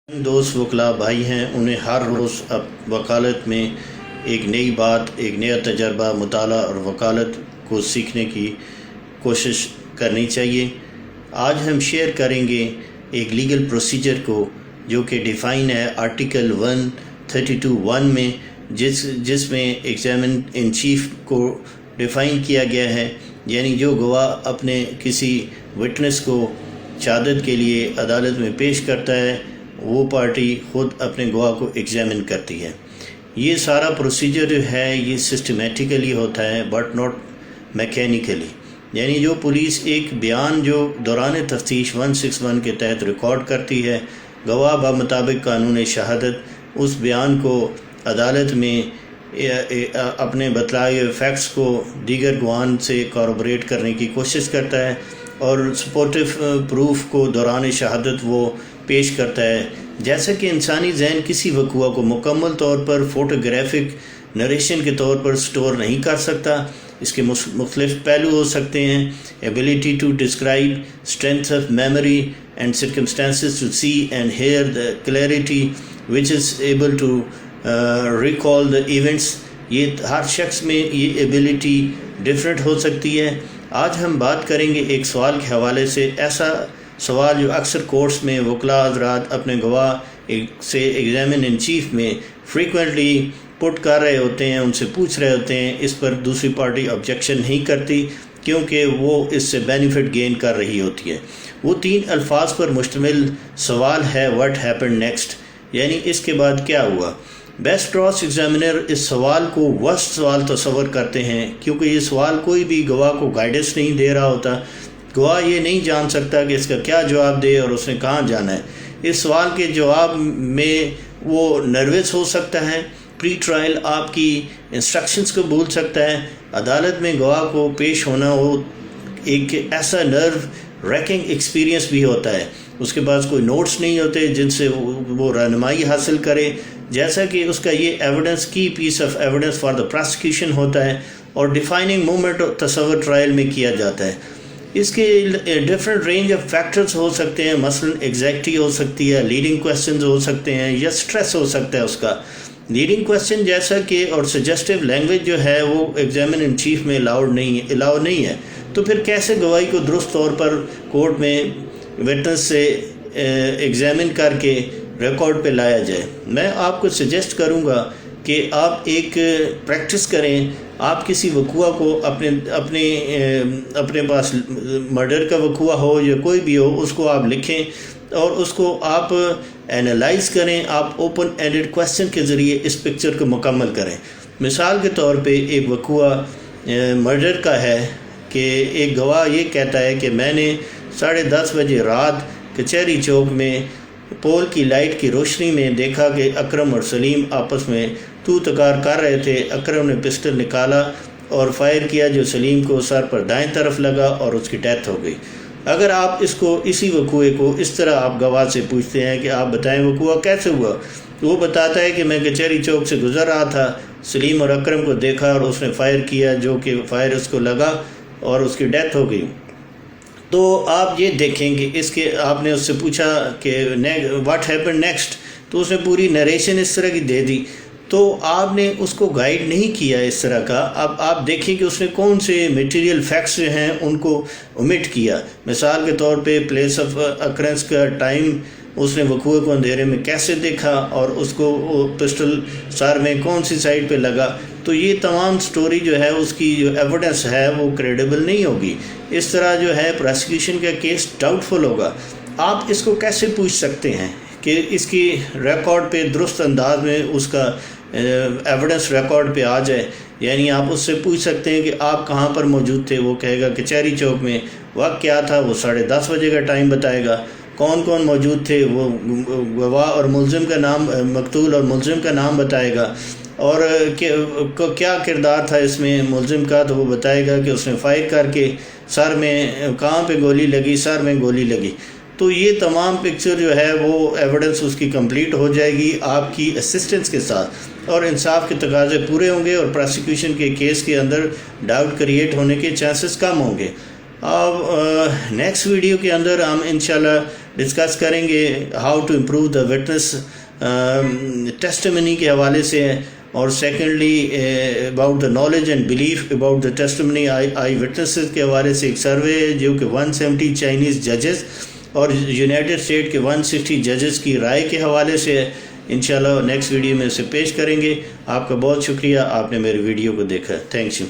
دوست وکلا بھائی ہیں، انہیں ہر روز اب وکالت میں ایک نئی بات، ایک نیا تجربہ، مطالعہ اور وکالت کو سیکھنے کی کوشش کرنی چاہیے۔ آج ہم شیئر کریں گے ایک لیگل پروسیجر کو جو کہ ڈیفائن ہے آرٹیکل 132(1) میں، جس میں ایگزامن ان چیف کو ڈیفائن کیا گیا ہے، یعنی جو گواہ اپنے کسی وٹنس کو شہادت کے لیے عدالت میں پیش کرتا ہے، وہ پارٹی خود اپنے گواہ کو ایگزامن کرتی ہے۔ یہ سارا پروسیجر جو ہے یہ سسٹمیٹیکلی ہوتا ہے بٹ ناٹ میکینیکلی، یعنی جو پولیس ایک بیان جو دوران تفتیش 161 کے تحت ریکارڈ کرتی ہے، گواہ بمطابق قانون شہادت اس بیان کو عدالت میں اپنے بتلائے فیکٹس کو دیگر گواہان سے کاربوریٹ کرنے کی کوشش کرتا ہے اور سپورٹیو پروف کو دوران شہادت وہ پیش کرتا ہے۔ جیسا کہ انسانی ذہن کسی وقوع کو مکمل طور پر فوٹوگرافک نریشن کے طور پر سٹور نہیں کر سکتا، اس کے مختلف پہلو ہو سکتے ہیں: ability to describe, strength of memory and circumstances to see and hear, the clarity which is able to recall the events. یہ ہر شخص میں یہ ایبلٹی ڈفرینٹ ہو سکتی ہے۔ آج ہم بات کریں گے ایک سوال کے حوالے سے، ایسا سوال جو اکثر کورٹس میں وکلاء حضرات اپنے گواہ سے ایگزامن ان چیف میں فریکوینٹلی پٹ کر رہے ہوتے ہیں، ان سے پوچھ رہے ہوتے ہیں۔ اس پر دوسری پارٹی آبجیکشن نہیں کرتی کیونکہ وہ اس سے بینیفٹ گین کر رہی ہوتی ہے۔ وہ 3 الفاظ پر مشتمل سوال ہے: واٹ ہیپنڈ نیکسٹ، یعنی اس کے بعد کیا ہوا۔ بیسٹ کراس ایگزامینر اس سوال کو ورسٹ سوال تصور کرتے ہیں کیونکہ یہ سوال کوئی بھی گواہ کو گائیڈنس نہیں دے رہا ہوتا۔ گواہ یہ نہیں جان سکتا کہ اس کا کیا جواب دے اور اس نے کہاں جانا ہے۔ اس سوال کے جواب میں وہ نروس ہو سکتا ہے، پری ٹرائل آپ کی انسٹرکشنز کو بھول سکتا ہے۔ عدالت میں گواہ کو پیش ہونا وہ ایک ایسا نرو ریکنگ ایکسپیرینس بھی ہوتا ہے، اس کے پاس کوئی نوٹس نہیں ہوتے جن سے وہ رہنمائی حاصل کرے، جیسا کہ اس کا یہ ایویڈنس کی piece of evidence for the prosecution ہوتا ہے اور ڈیفائننگ مومنٹ تصور ٹرائل میں کیا جاتا ہے۔ اس کے ڈفرینٹ رینج آف فیکٹرز ہو سکتے ہیں، مثلا ایگزیکٹی ہو سکتی ہے، لیڈنگ کویسچنز ہو سکتے ہیں یا سٹریس ہو سکتا ہے اس کا۔ لیڈنگ کویسچن جیسا کہ اور سجیسٹیو لینگویج جو ہے وہ ایگزامن ان چیف میں الاؤ نہیں ہے، تو پھر کیسے گواہی کو درست طور پر کورٹ میں وٹنس سے ایگزامن کر کے ریکارڈ پہ لایا جائے۔ میں آپ کو سجیسٹ کروں گا کہ آپ ایک پریکٹس کریں، آپ کسی وقوع کو اپنے پاس مرڈر کا وقوع ہو یا کوئی بھی ہو، اس کو آپ لکھیں اور اس کو آپ اینالائز کریں، آپ اوپن اینڈڈ کویسچن کے ذریعے اس پکچر کو مکمل کریں۔ مثال کے طور پہ ایک وقوع مرڈر کا ہے کہ ایک گواہ یہ کہتا ہے کہ میں نے 10:30 بجے رات کچہری چوک میں پول کی لائٹ کی روشنی میں دیکھا کہ اکرم اور سلیم آپس میں تو تکار کر رہے تھے۔ اکرم نے پسٹل نکالا اور فائر کیا جو سلیم کو سر پر دائیں طرف لگا اور اس کی ڈیتھ ہو گئی۔ اگر آپ اسی وقوع کو اس طرح آپ گواہ سے پوچھتے ہیں کہ آپ بتائیں وقوع کیسے ہوا، وہ بتاتا ہے کہ میں کچہری چوک سے گزر رہا تھا، سلیم اور اکرم کو دیکھا اور اس نے فائر کیا جو کہ فائر اس کو لگا اور اس کی ڈیتھ ہو گئی۔ تو آپ یہ دیکھیں کہ آپ نے اس سے پوچھا کہ واٹ ہیپن نیکسٹ، تو اس نے پوری نریشن اس طرح کی دے دی، تو آپ نے اس کو گائیڈ نہیں کیا اس طرح کا۔ اب آپ دیکھیں کہ اس نے کون سے میٹیریل فیکٹس جو ہیں ان کو اومٹ کیا۔ مثال کے طور پہ پلیس آف اکرنس کا ٹائم، اس نے وقوع کو اندھیرے میں کیسے دیکھا اور اس کو پسٹل سر میں کون سی سائڈ پہ لگا، تو یہ تمام سٹوری جو ہے اس کی جو ایویڈنس ہے وہ کریڈیبل نہیں ہوگی۔ اس طرح جو ہے پراسیکیوشن کا کیس ڈاؤٹ فل ہوگا۔ آپ اس کو کیسے پوچھ سکتے ہیں کہ اس کی ریکارڈ پہ درست انداز میں اس کا ایویڈنس ریکارڈ پہ آ جائے، یعنی آپ اس سے پوچھ سکتے ہیں کہ آپ کہاں پر موجود تھے، وہ کہے گا کچہری چوک میں، وقت کیا تھا، وہ 10:30 بجے کا ٹائم بتائے گا، کون کون موجود تھے، وہ گواہ اور ملزم کا نام، مقتول اور ملزم کا نام بتائے گا، اور کیا کردار تھا اس میں ملزم کا، تو وہ بتائے گا کہ اس نے فائر کر کے سر میں، کہاں پہ گولی لگی، سر میں گولی لگی۔ تو یہ تمام پکچر جو ہے وہ ایویڈنس اس کی کمپلیٹ ہو جائے گی آپ کی اسسٹنس کے ساتھ، اور انصاف کے تقاضے پورے ہوں گے اور پراسیکیوشن کے کیس کے اندر ڈاؤٹ کریٹ ہونے کے چانسز کم ہوں گے۔ اب نیکسٹ ویڈیو کے اندر ہم انشاءاللہ ڈسکس کریں گے how to improve the witness testimony کے حوالے سے، اور secondly about the knowledge and belief about the testimony eye witnesses کے حوالے سے ایک سروے ہے جو کہ 170 چائنیز ججز اور یونائٹڈ اسٹیٹ کے 160 ججز کی رائے کے حوالے سے ہے۔ انشاءاللہ نیکسٹ ویڈیو میں اسے پیش کریں گے۔ آپ کا بہت شکریہ، آپ نے میرے ویڈیو کو دیکھا، تھینکس یو۔